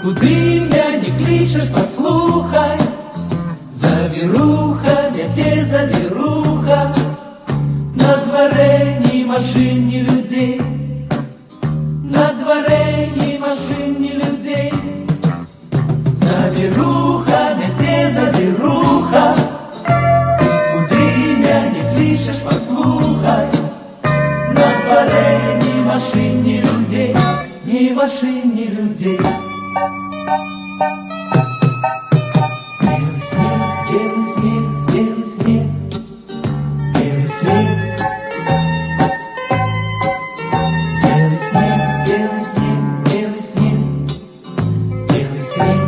Куды меня не кличешь, послухай, завіруха, мяце завіруха, на дворе ни машин, ни людей, на дворе ни машин, ни людей. Завіруха, мяце завіруха, ты куды меня не кличешь, послухай, на дворе ни машин, ни людей, ни машин, ни людей. Белый снег, белый снег, белый снег, белый снег. Белый снег, белый снег, белый снег, белый снег.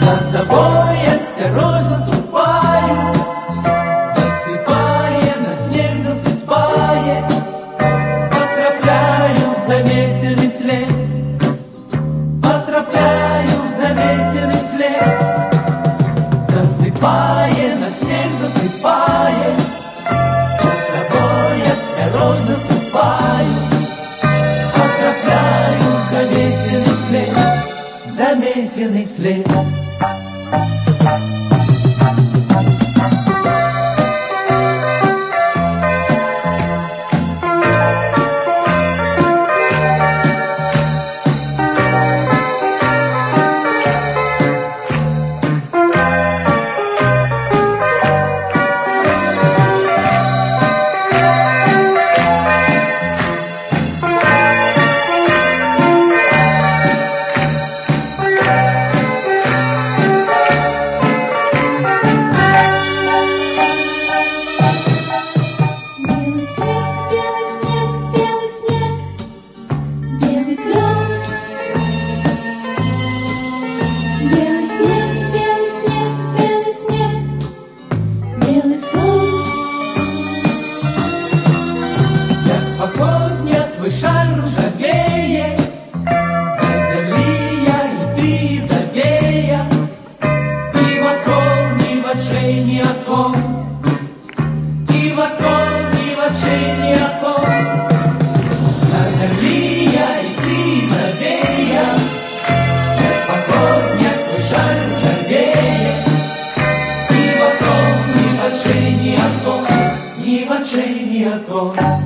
За тобой осторожно ступаю, засыпая, на снег засыпая, потрапляю в заметенный след. Потрапляю в заметенный след, засыпая, на снег засыпая, за тобой осторожно ступаю, потрапляю в заметенный след, заметенный след. Шаль ржавее, на землі я, і ти завея, і вокол, ні в очей, ні окон, і вокол, ні в очей, ні окон. На землі я, і ти завея, як погодня, твой шаль ржавее, і вокол, ні в очей, ні окон, ні в очей, ні окон.